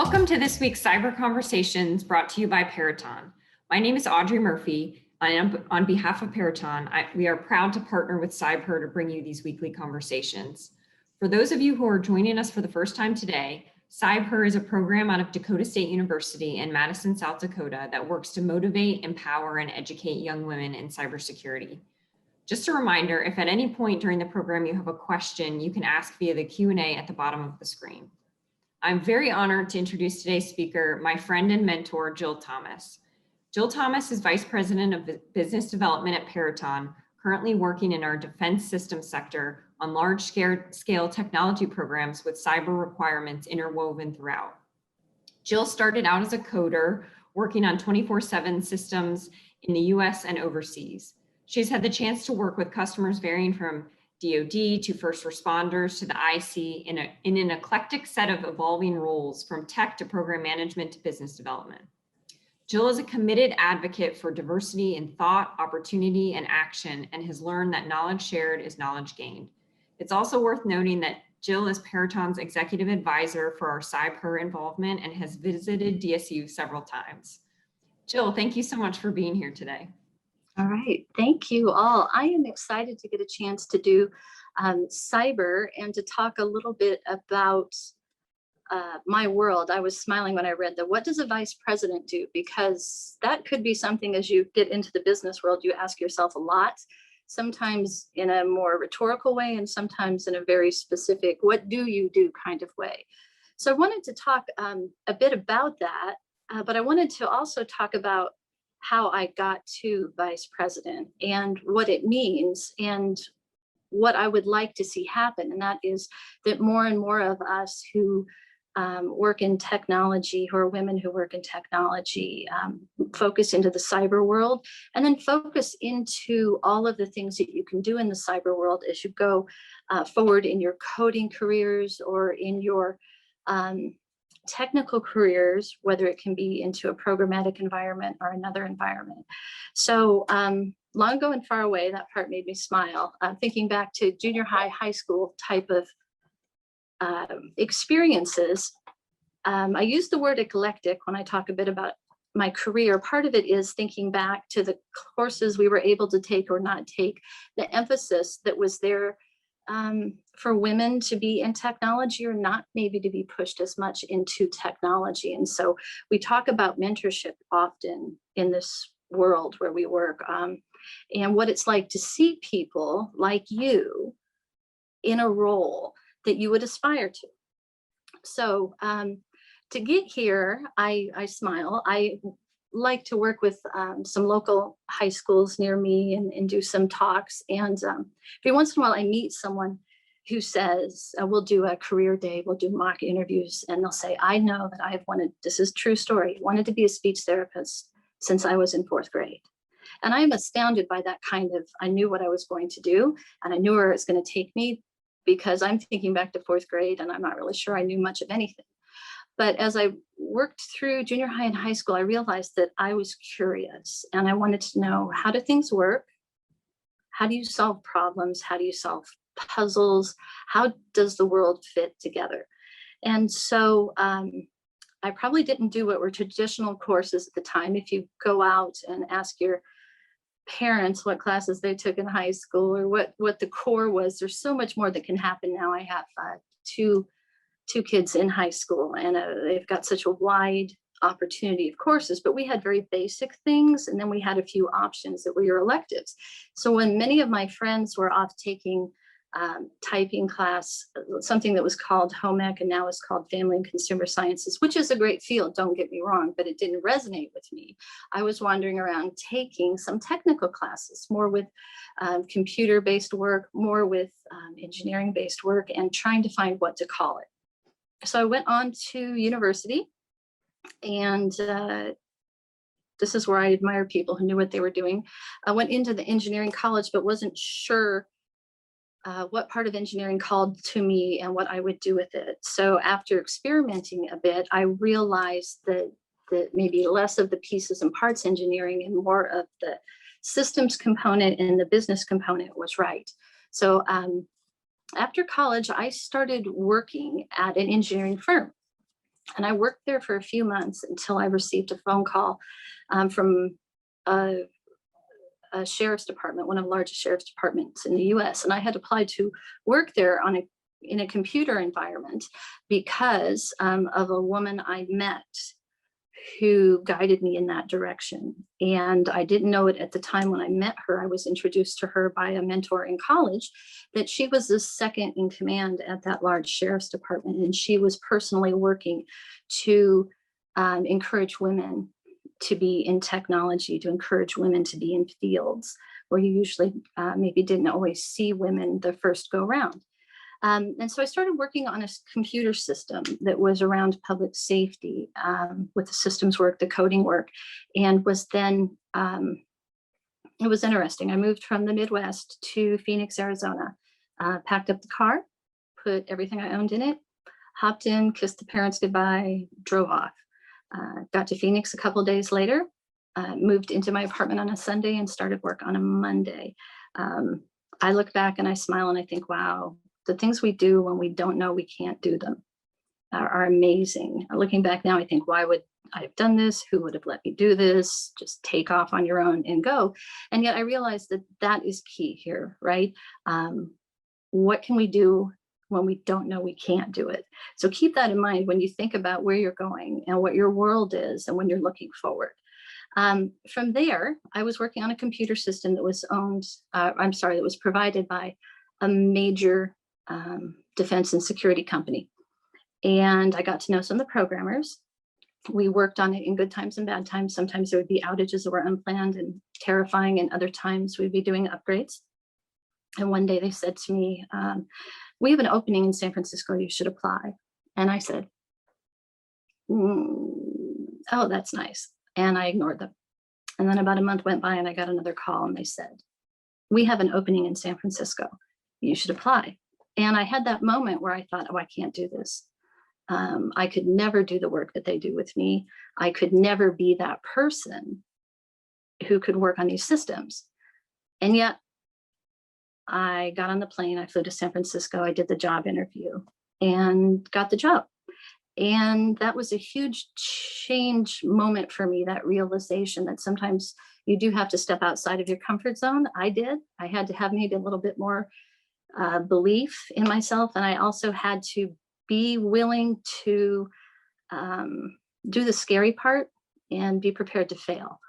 Welcome to this week's Cyber Conversations brought to you by Peraton. My name is Audrey Murphy. On behalf of Peraton, we are proud to partner with CybHER to bring you these weekly conversations. For those of you who are joining us for the first time today, CybHER is a program out of Dakota State University in Madison, South Dakota that works to motivate, empower, and educate young women in cybersecurity. Just a reminder, if at any point during the program you have a question, you can ask via the Q&A at the bottom of the screen. I'm very honored to introduce today's speaker, my friend and mentor, Jill Thomas. Jill Thomas is Vice President of Business Development at Peraton, currently working in our defense systems sector on large-scale technology programs with cyber requirements interwoven throughout. Jill started out as a coder, working on 24/7 systems in the US and overseas. She's had the chance to work with customers varying from DoD to first responders to the IC in an eclectic set of evolving roles from tech to program management to business development. Jill is a committed advocate for diversity in thought, opportunity, and action, and has learned that knowledge shared is knowledge gained. It's also worth noting that Jill is Peraton's executive advisor for our CybHER involvement and has visited DSU several times. Jill, thank you so much for being here today. All right, thank you all. I am excited to get a chance to do cyber and to talk a little bit about my world. I was smiling when I read that. What does a vice president do? Because that could be something as you get into the business world, you ask yourself a lot, sometimes in a more rhetorical way and sometimes in a very specific, what do you do kind of way. So I wanted to talk a bit about that, but I wanted to also talk about how I got to vice president and what it means and what I would like to see happen. And that is that more and more of us who work in technology, who are women who work in technology, focus into the cyber world, and then focus into all of the things that you can do in the cyber world as you go forward in your coding careers or in your technical careers, whether it can be into a programmatic environment or another environment. So long ago and far away, that part made me smile. Thinking back to junior high, high school type of experiences. I use the word eclectic when I talk a bit about my career. Part of it is thinking back to the courses we were able to take or not take, the emphasis that was there for women to be in technology or not maybe to be pushed as much into technology. And so we talk about mentorship often in this world where we work and what it's like to see people like you in a role that you would aspire to. So to get here, I smile. I like to work with some local high schools near me and do some talks. And every once in a while I meet someone who says, we'll do a career day, we'll do mock interviews, and they'll say, I know that I have wanted, this is true story, wanted to be a speech therapist since I was in 4th grade. And I am astounded by that kind of, I knew what I was going to do and I knew where it's going to take me, because I'm thinking back to 4th grade and I'm not really sure I knew much of anything. But as I worked through junior high and high school, I realized that I was curious and I wanted to know, how do things work? How do you solve problems? How do you solve puzzles? How does the world fit together? And so I probably didn't do what were traditional courses at the time. If you go out and ask your parents what classes they took in high school or what the core was, there's so much more that can happen now. I have two kids in high school and they've got such a wide opportunity of courses, but we had very basic things. And then we had a few options that were your electives. So when many of my friends were off taking typing class, something that was called home ec and now is called family and consumer sciences, which is a great field, don't get me wrong, but it didn't resonate with me. I was wandering around taking some technical classes, more with computer-based work, more with engineering-based work, and trying to find what to call it. So I went on to university, and this is where I admire people who knew what they were doing. I went into the engineering college, but wasn't sure what part of engineering called to me and what I would do with it. So after experimenting a bit, I realized that maybe less of the pieces and parts engineering and more of the systems component and the business component was right. So after college, I started working at an engineering firm. And I worked there for a few months until I received a phone call from a sheriff's department, one of the largest sheriff's departments in the US. And I had applied to work there in a computer environment because of a woman I met who guided me in that direction. And I didn't know it at the time when I met her. I was introduced to her by a mentor in college, that she was the second in command at that large sheriff's department. And she was personally working to encourage women to be in technology, to encourage women to be in fields where you usually maybe didn't always see women the first go round. And so I started working on a computer system that was around public safety with the systems work, the coding work, and was then, it was interesting. I moved from the Midwest to Phoenix, Arizona, packed up the car, put everything I owned in it, hopped in, kissed the parents goodbye, drove off. Got to Phoenix a couple days later, moved into my apartment on a Sunday and started work on a Monday. I look back and I smile and I think, wow, the things we do when we don't know we can't do them are amazing. Looking back now, I think, why would I have done this? Who would have let me do this? Just take off on your own and go. And yet I realized that that is key here, right? What can we do when we don't know we can't do it? So keep that in mind when you think about where you're going and what your world is and when you're looking forward. From there, I was working on a computer system that was that was provided by a major defense and security company. And I got to know some of the programmers. We worked on it in good times and bad times. Sometimes there would be outages that were unplanned and terrifying, and other times we'd be doing upgrades. And one day they said to me, we have an opening in San Francisco, you should apply. And I said, oh, that's nice. And I ignored them. And then about a month went by and I got another call and they said, we have an opening in San Francisco, you should apply. And I had that moment where I thought, oh, I can't do this. I could never do the work that they do with me. I could never be that person who could work on these systems. And yet I got on the plane, I flew to San Francisco, I did the job interview and got the job. And that was a huge change moment for me, that realization that sometimes you do have to step outside of your comfort zone. I did. I had to have maybe a little bit more belief in myself. And I also had to be willing to do the scary part and be prepared to fail.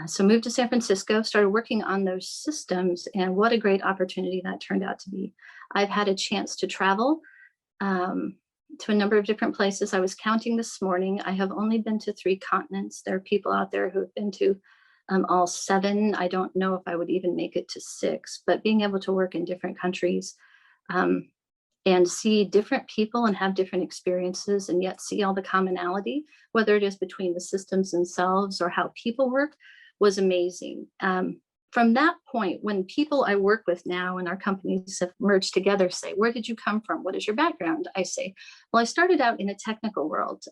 So moved to San Francisco, started working on those systems, and what a great opportunity that turned out to be. I've had a chance to travel to a number of different places. I was counting this morning. I have only been to 3 continents. There are people out there who have been to all 7. I don't know if I would even make it to 6, but being able to work in different countries and see different people and have different experiences and yet see all the commonality, whether it is between the systems themselves or how people work, was amazing. From that point, when people I work with now and our companies have merged together say, where did you come from? What is your background? I say, well, I started out in a technical world,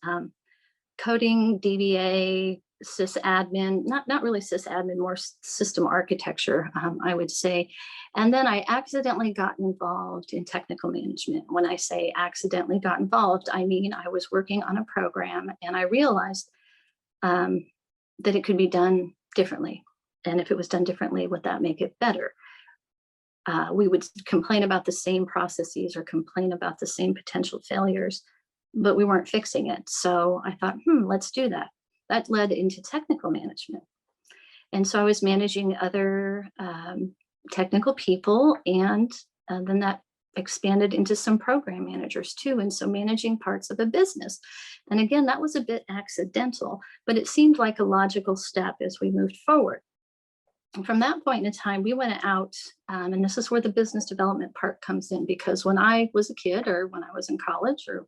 coding, DBA, sysadmin, not really sysadmin, more system architecture, I would say. And then I accidentally got involved in technical management. When I say accidentally got involved, I mean I was working on a program and I realized that it could be done differently. And if it was done differently, would that make it better? We would complain about the same processes or complain about the same potential failures, but we weren't fixing it. So I thought, let's do that. That led into technical management. And so I was managing other technical people, and then that expanded into some program managers too. And so managing parts of a business. And again, that was a bit accidental, but it seemed like a logical step as we moved forward. And from that point in time, we went out, and this is where the business development part comes in, because when I was a kid, or when I was in college, or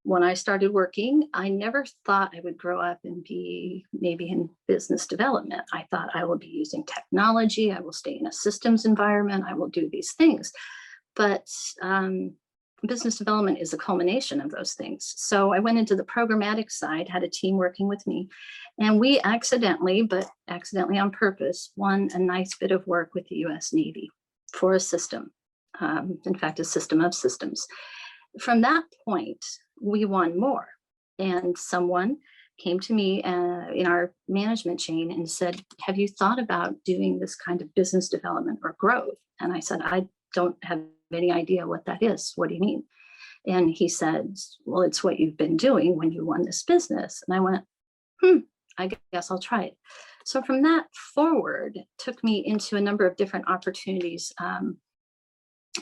when I started working, I never thought I would grow up and be maybe in business development. I thought I will be using technology, I will stay in a systems environment, I will do these things. But business development is a culmination of those things. So I went into the programmatic side, had a team working with me, and we accidentally, but accidentally on purpose, won a nice bit of work with the US Navy for a system. In fact, a system of systems. From that point, we won more. And someone came to me in our management chain and said, have you thought about doing this kind of business development or growth? And I said, I don't have any idea what that is. What do you mean? And he said, well, it's what you've been doing when you won this business. And I went, I guess I'll try it. So from that forward, took me into a number of different opportunities.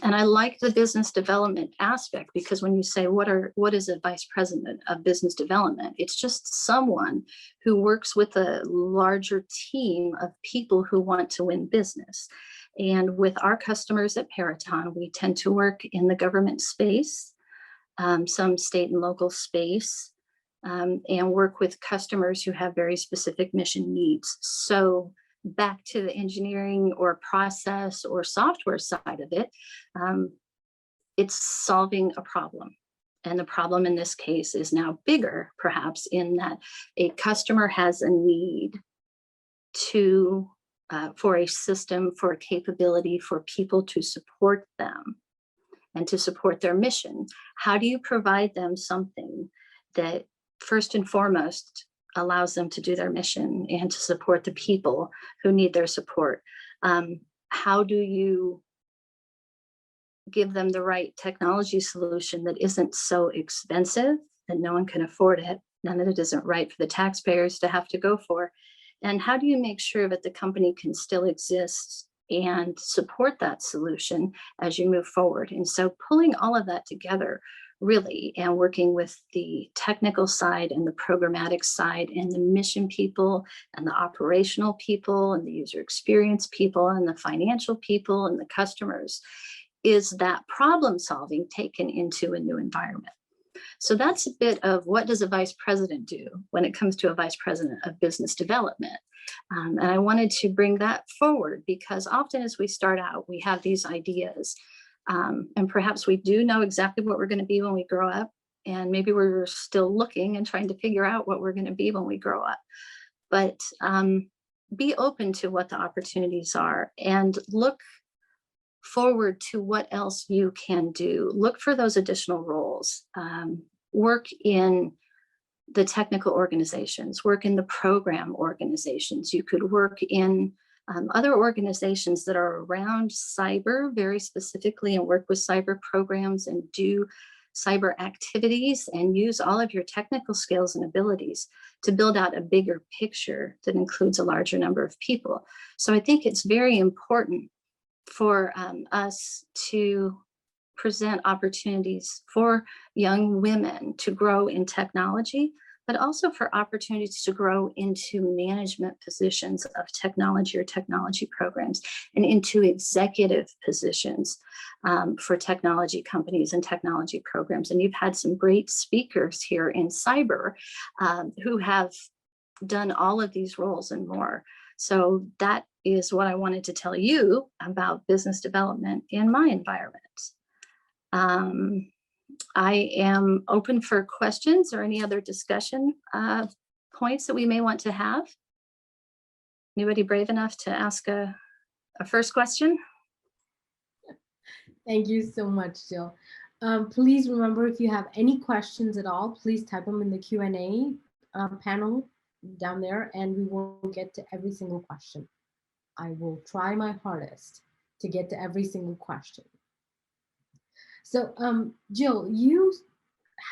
And I like the business development aspect, because when you say what is a vice president of business development, it's just someone who works with a larger team of people who want to win business. And with our customers at Peraton, we tend to work in the government space, some state and local space, and work with customers who have very specific mission needs. So back to the engineering or process or software side of it, it's solving a problem. And the problem in this case is now bigger, perhaps, in that a customer has a need to for a system, for a capability, for people to support them and to support their mission. How do you provide them something that first and foremost allows them to do their mission and to support the people who need their support? How do you give them the right technology solution that isn't so expensive that no one can afford it, and that it isn't right for the taxpayers to have to go for? And how do you make sure that the company can still exist and support that solution as you move forward? And so pulling all of that together, really, and working with the technical side and the programmatic side and the mission people and the operational people and the user experience people and the financial people and the customers, is that problem solving taken into a new environment. So that's a bit of what does a vice president do when it comes to a vice president of business development. And I wanted to bring that forward because often as we start out, we have these ideas. And perhaps we do know exactly what we're going to be when we grow up. And maybe we're still looking and trying to figure out what we're going to be when we grow up. But be open to what the opportunities are and look forward to what else you can do. Look for those additional roles. Work in the technical organizations, work in the program organizations. You could work in other organizations that are around cyber very specifically and work with cyber programs and do cyber activities and use all of your technical skills and abilities to build out a bigger picture that includes a larger number of people. So I think it's very important for us to present opportunities for young women to grow in technology, but also for opportunities to grow into management positions of technology or technology programs and into executive positions for technology companies and technology programs. And you've had some great speakers here in cyber who have done all of these roles and more. So that is what I wanted to tell you about business development in my environment. I am open for questions or any other discussion points that we may want to have. Anybody brave enough to ask a first question? Thank you so much, Jill. Please remember, if you have any questions at all, please type them in the Q&A panel down there, and we will get to every single question. I will try my hardest to get to every single question. So, Jill, you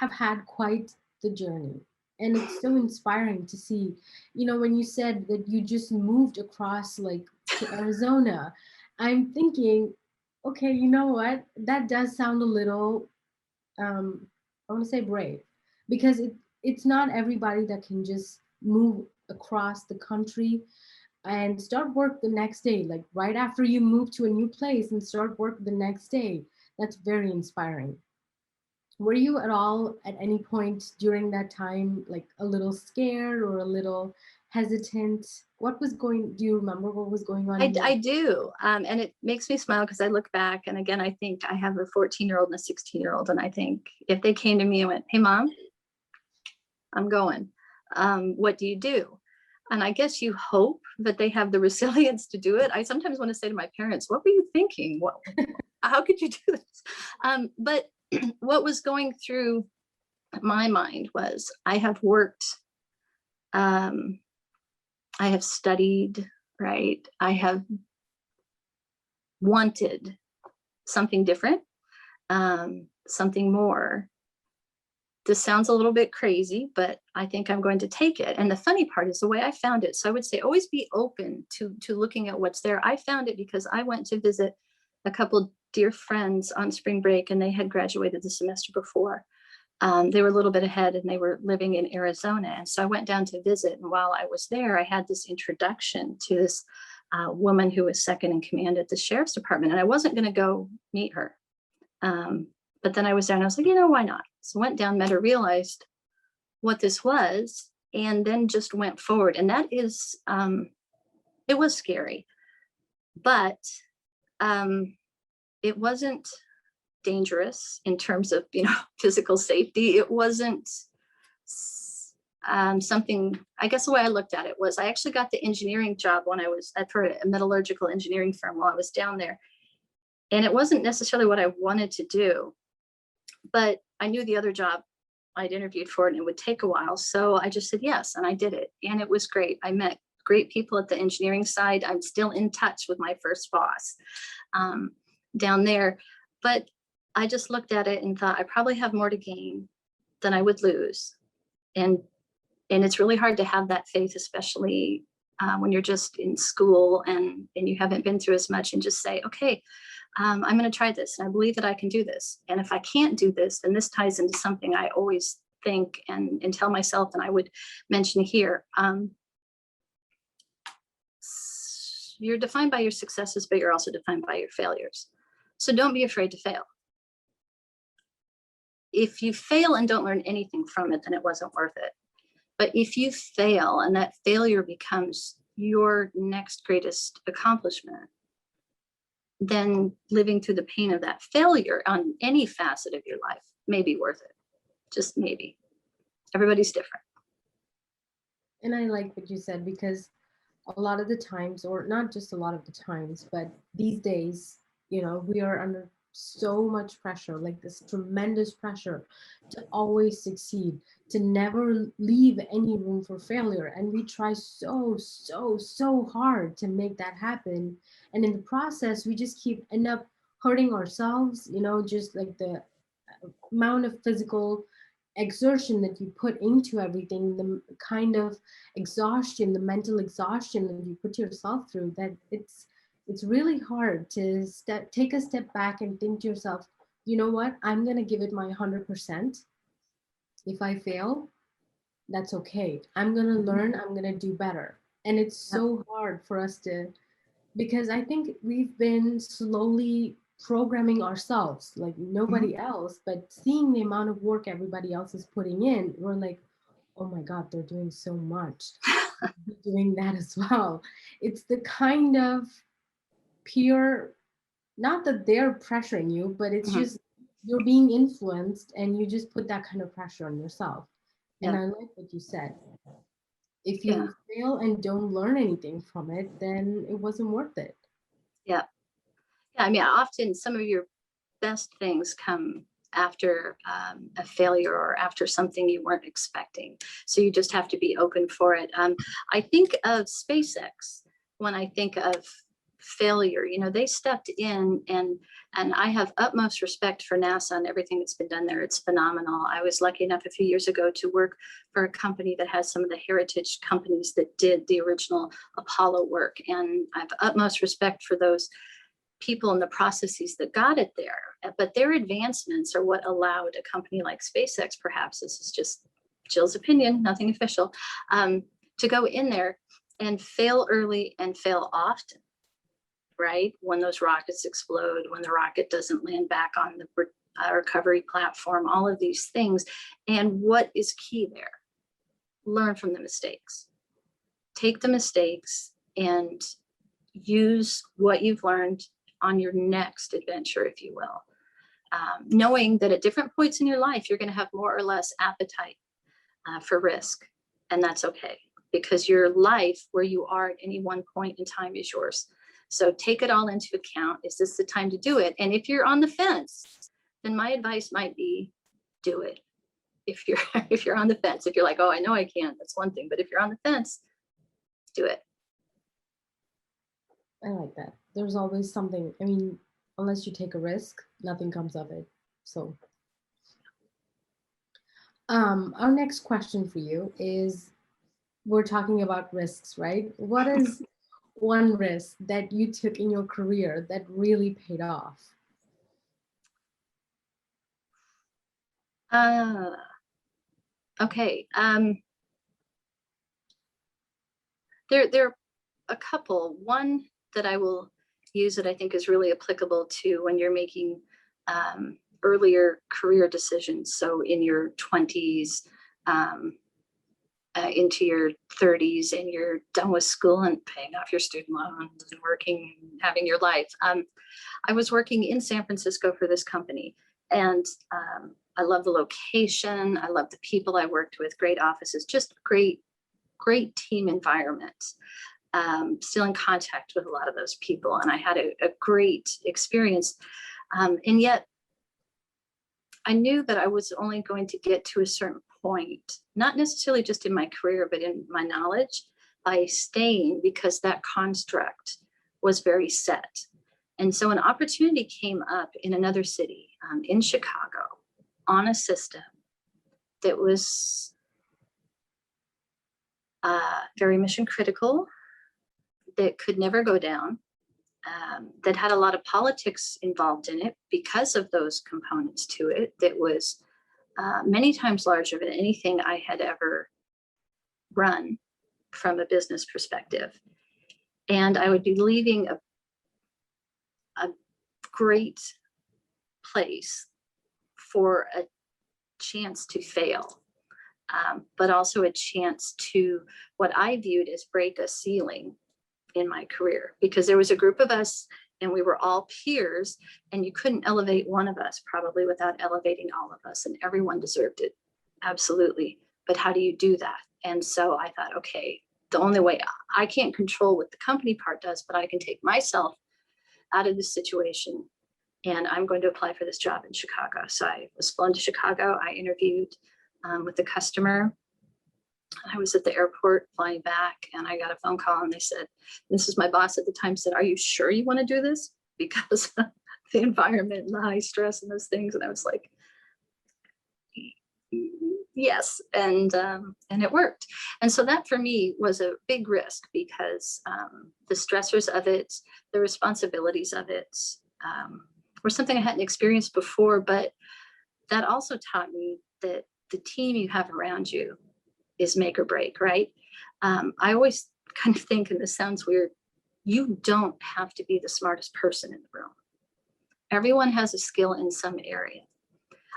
have had quite the journey, and it's so inspiring to see, you know, when you said that you just moved across like to Arizona, I'm thinking, okay, you know what? That does sound a little, I want to say brave, because it's not everybody that can just move across the country and start work the next day, like right after you move to a new place and start work the next day. That's very inspiring. Were you at all at any point during that time like a little scared or a little hesitant? What was going, do you remember what was going on? I do. And it makes me smile because I look back, and again, I think I have a 14-year-old and a 16-year-old. And I think if they came to me and went, hey, Mom, I'm going, what do you do? And I guess you hope that they have the resilience to do it. I sometimes want to say to my parents, what were you thinking? How could you do this? But what was going through my mind was, I have worked, I have studied, right? I have wanted something different, something more. This sounds a little bit crazy, but I think I'm going to take it. And the funny part is the way I found it. So I would say always be open to looking at what's there. I found it because I went to visit a couple dear friends on spring break, and they had graduated the semester before. They were a little bit ahead, and they were living in Arizona. And so I went down to visit. And while I was there, I had this introduction to this woman who was second in command at the sheriff's department. And I wasn't going to go meet her. But then I was there and I was like, why not? So went down, met her, realized what this was, and then just went forward. And that is, it was scary, but it wasn't dangerous in terms of, physical safety. It wasn't something, I guess the way I looked at it was, I actually got the engineering job when I was for a metallurgical engineering firm while I was down there. And it wasn't necessarily what I wanted to do, but I knew the other job I'd interviewed for it and it would take a while. So I just said yes, and I did it. And it was great. I met great people at the engineering side. I'm still in touch with my first boss down there. But I just looked at it and thought, I probably have more to gain than I would lose. And it's really hard to have that faith, especially when you're just in school and you haven't been through as much, and just say, okay, I'm going to try this, and I believe that I can do this. And if I can't do this, then this ties into something I always think and tell myself, and I would mention here. You're defined by your successes, but you're also defined by your failures. So don't be afraid to fail. If you fail and don't learn anything from it, then it wasn't worth it. But if you fail and that failure becomes your next greatest accomplishment, then living through the pain of that failure on any facet of your life may be worth it. Just maybe. Everybody's different. And I like what you said, because a lot of the times, or not just a lot of the times, but these days, we are under so much pressure, like this tremendous pressure to always succeed, to never leave any room for failure. And we try so hard to make that happen. And in the process, we just end up hurting ourselves, just like the amount of physical exertion that you put into everything, the kind of exhaustion, the mental exhaustion that you put yourself through, that it's really hard to take a step back and think to yourself, you know what, I'm going to give it my 100%. If I fail, that's okay. I'm going to learn, I'm going to do better. And it's so hard for us because I think we've been slowly programming ourselves like nobody else, but seeing the amount of work everybody else is putting in, we're like, oh my God, they're doing so much. Doing that as well. It's the kind of pure, not that they're pressuring you, but it's just you're being influenced, and you just put that kind of pressure on yourself. And I like what you said. If you fail and don't learn anything from it, then it wasn't worth it. Yeah. I mean, often some of your best things come after a failure or after something you weren't expecting. So you just have to be open for it. I think of SpaceX when I think of failure. They stepped in, and I have utmost respect for NASA and everything that's been done there. It's phenomenal. I was lucky enough a few years ago to work for a company that has some of the heritage companies that did the original Apollo work, and I have utmost respect for those people and the processes that got it there. But their advancements are what allowed a company like SpaceX, perhaps, this is just Jill's opinion, nothing official, to go in there and fail early and fail often, right? When those rockets explode, when the rocket doesn't land back on the recovery platform, all of these things. And what is key there? Learn from the mistakes. Take the mistakes and use what you've learned on your next adventure, if you will. Knowing that at different points in your life, you're going to have more or less appetite for risk. And that's okay, because your life, where you are at any one point in time, is yours. So take it all into account. Is this the time to do it? And if you're on the fence, then my advice might be do it. if you're if you're on the fence. If you're like, oh, I know I can't, that's one thing. But if you're on the fence, do it. I like that. There's always something. I mean, unless you take a risk, nothing comes of it. So, our next question for you is, we're talking about risks, right? What is one risk that you took in your career that really paid off? Okay. There are a couple. One that I will use that I think is really applicable to when you're making earlier career decisions. So in your 20s, into your 30s, and you're done with school and paying off your student loans and working, and having your life. I was working in San Francisco for this company, and I love the location. I love the people I worked with, great offices, just great team environment. Still in contact with a lot of those people, and I had a great experience. And yet I knew that I was only going to get to a certain point, not necessarily just in my career, but in my knowledge, by staying, because that construct was very set. And so an opportunity came up in another city, in Chicago, on a system that was very mission critical, that could never go down, that had a lot of politics involved in it because of those components to it, that was many times larger than anything I had ever run from a business perspective. And I would be leaving a great place for a chance to fail, but also a chance to, what I viewed as, break a ceiling in my career, because there was a group of us and we were all peers, and you couldn't elevate one of us probably without elevating all of us, and everyone deserved it. Absolutely. But how do you do that? And so I thought, okay, the only way, I can't control what the company part does, but I can take myself out of this situation, and I'm going to apply for this job in Chicago. So I was flown to Chicago. I interviewed with the customer. I was at the airport flying back, and I got a phone call, and they said, this is my boss at the time, said, are you sure you want to do this? Because the environment and the high stress and those things. And I was like, yes. And it worked. And so that for me was a big risk, because the stressors of it, the responsibilities of it, were something I hadn't experienced before. But that also taught me that the team you have around you is make or break, right? I always kind of think, and this sounds weird, you don't have to be the smartest person in the room. Everyone has a skill in some area.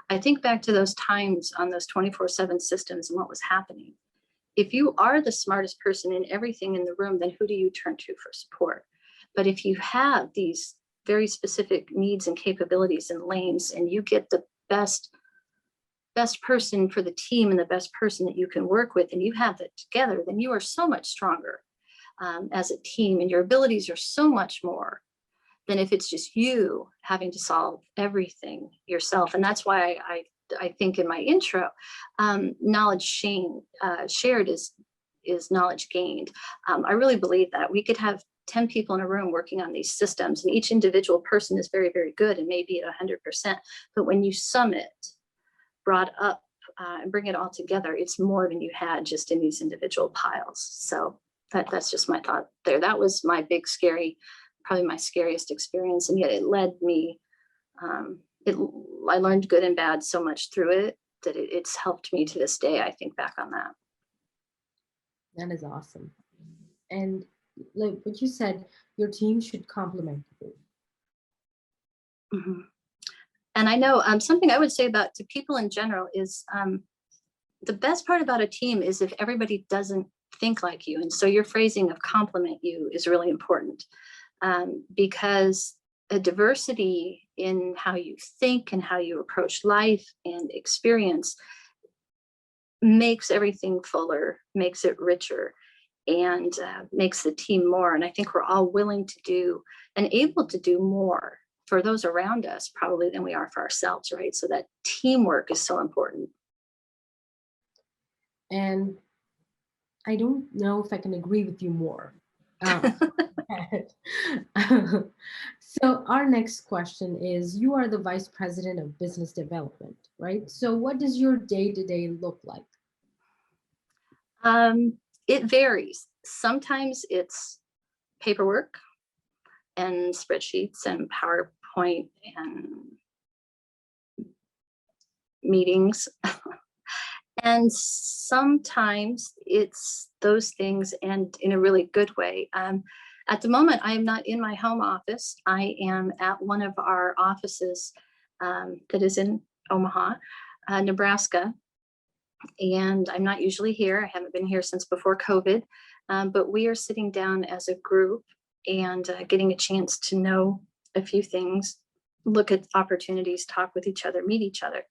I think back to those times on those 24/7 systems and what was happening. If you are the smartest person in everything in the room, then who do you turn to for support? But if you have these very specific needs and capabilities and lanes, and you get the best person for the team and the best person that you can work with, and you have that together, then you are so much stronger as a team, and your abilities are so much more than if it's just you having to solve everything yourself. And that's why I think in my intro, knowledge shared is knowledge gained. I really believe that we could have 10 people in a room working on these systems, and each individual person is very, very good and maybe at 100%. But when you sum it, brought up, and bring it all together, it's more than you had just in these individual piles. So that's just my thought there. That was my big, scary, probably my scariest experience. And yet it led me, I learned good and bad so much through it that it's helped me to this day. I think back on that. That is awesome. And like what you said, your team should complement you. Mm-hmm. And I know something I would say about to people in general is the best part about a team is if everybody doesn't think like you. And so your phrasing of compliment you is really important, because a diversity in how you think and how you approach life and experience makes everything fuller, makes it richer, and makes the team more. And I think we're all willing to do and able to do more for those around us probably than we are for ourselves, right? So that teamwork is so important. And I don't know if I can agree with you more. Um, so our next question is, you are the Vice President of Business Development, right? So what does your day-to-day look like? It varies. Sometimes it's paperwork and spreadsheets and PowerPoint and meetings. And sometimes it's those things, and in a really good way. At the moment, I am not in my home office. I am at one of our offices that is in Omaha, Nebraska. And I'm not usually here. I haven't been here since before COVID, but we are sitting down as a group and getting a chance to know a few things, look at opportunities, talk with each other, meet each other.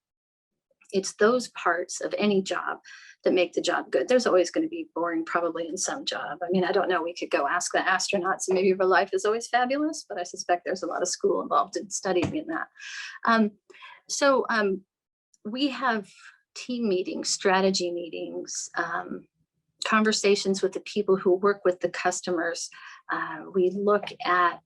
It's those parts of any job that make the job good. There's always going to be boring probably in some job. I mean, I don't know, we could go ask the astronauts and maybe their life is always fabulous, but I suspect there's a lot of school involved in studying in that. So we have team meetings, strategy meetings, conversations with the people who work with the customers. We look at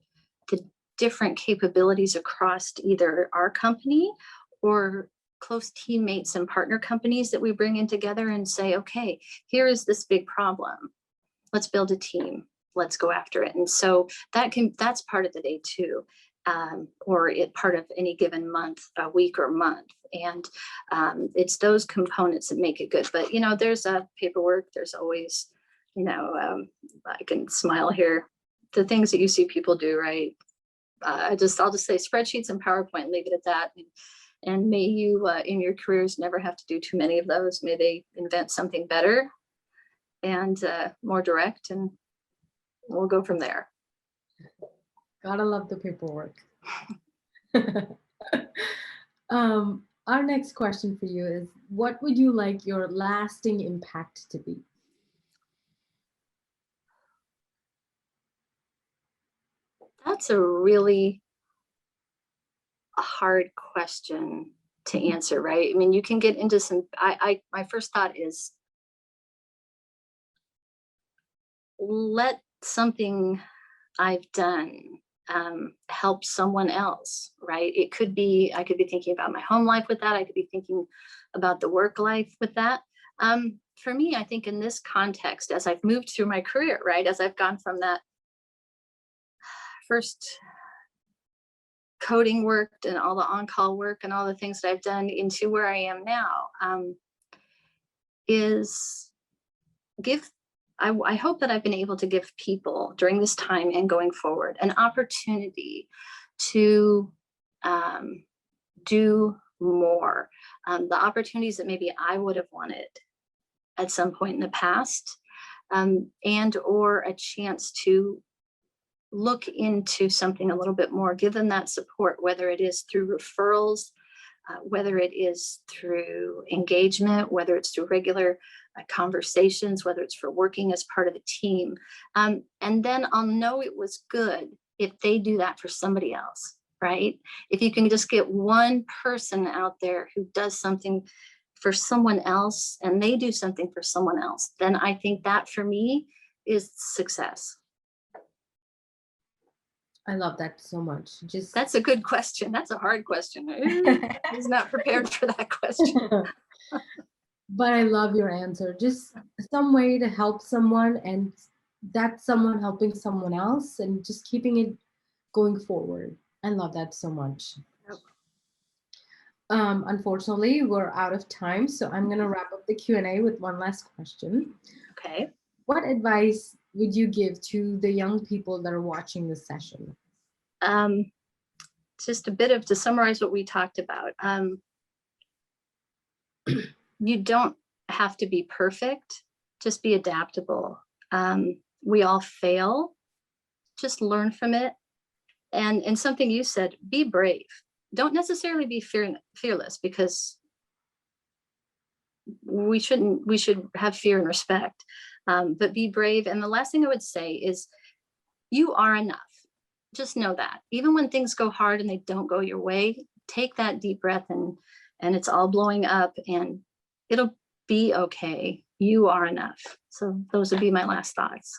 the different capabilities across either our company or close teammates and partner companies that we bring in together and say, okay, here is this big problem. Let's build a team. Let's go after it. And so that's part of the day too, or part of any given month, a week or month. And it's those components that make it good. But, you know, there's paperwork. There's always, you know, I can smile here. The things that you see people do, right? I'll just say spreadsheets and PowerPoint, leave it at that. And may you in your careers never have to do too many of those. May they invent something better and more direct, and we'll go from there. Gotta love the paperwork. Our next question for you is, what would you like your lasting impact to be? That's a really hard question to answer, right? I mean, you can get into some, my first thought is, let something I've done help someone else, right? It could be, I could be thinking about my home life with that. I could be thinking about the work life with that. For me, I think in this context, as I've moved through my career, right, as I've gone from that first coding work and all the on-call work and all the things that I've done into where I am now, is give, I hope that I've been able to give people during this time and going forward an opportunity to do more. The opportunities that maybe I would have wanted at some point in the past, and or a chance to look into something a little bit more, give them that support, whether it is through referrals, whether it is through engagement, whether it's through regular conversations, whether it's for working as part of a team. And then I'll know it was good if they do that for somebody else, right? If you can just get one person out there who does something for someone else and they do something for someone else, then I think that for me is success. I love that so much. Just That's a good question. That's a hard question. I was not prepared for that question. But I love your answer. Just some way to help someone, and that's someone helping someone else, and just keeping it going forward. I love that so much. Yep. Unfortunately, we're out of time, so I'm going to wrap up the Q&A with one last question. Okay. What advice would you give to the young people that are watching this session? Just a bit of, to summarize what we talked about. You don't have to be perfect, just be adaptable. We all fail, just learn from it. And something you said, be brave. Don't necessarily be fearless, because we should have fear and respect, but be brave. And the last thing I would say is, you are enough. Just know that. Even when things go hard and they don't go your way, take that deep breath, and it's all blowing up and it'll be okay. you are enough. So those would be my last thoughts.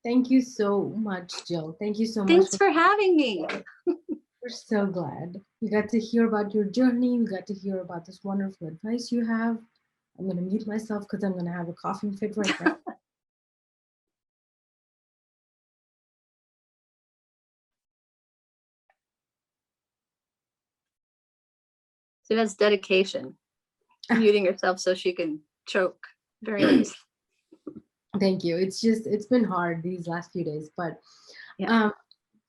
Thank you so much, Jill. Thank you so much. Thanks for having me. We're so glad. We got to hear about your journey. We got to hear about this wonderful advice you have. I'm going to mute myself because I'm going to have a coughing fit right now. So that's dedication. Muting yourself so she can choke. Very nice. Thank you. It's been hard these last few days, but Yeah.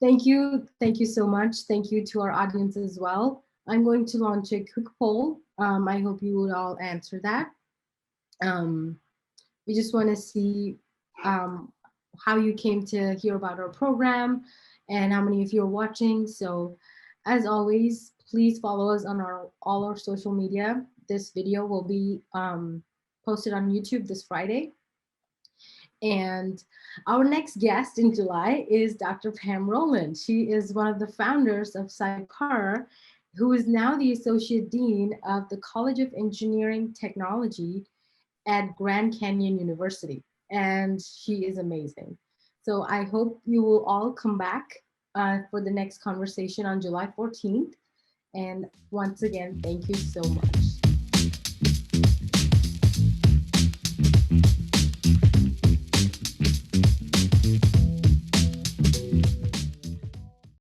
thank you so much. Thank you to our audience as well. I'm going to launch a quick poll. I hope you would all answer that. We just want to see how you came to hear about our program and how many of you are watching. So as always, please follow us on all our social media. This video will be posted on YouTube this Friday. And our next guest in July is Dr. Pam Rowland. She is one of the founders of CybHER, who is now the Associate Dean of the College of Engineering Technology at Grand Canyon University. And she is amazing. So I hope you will all come back for the next conversation on July 14th. And once again, thank you so much.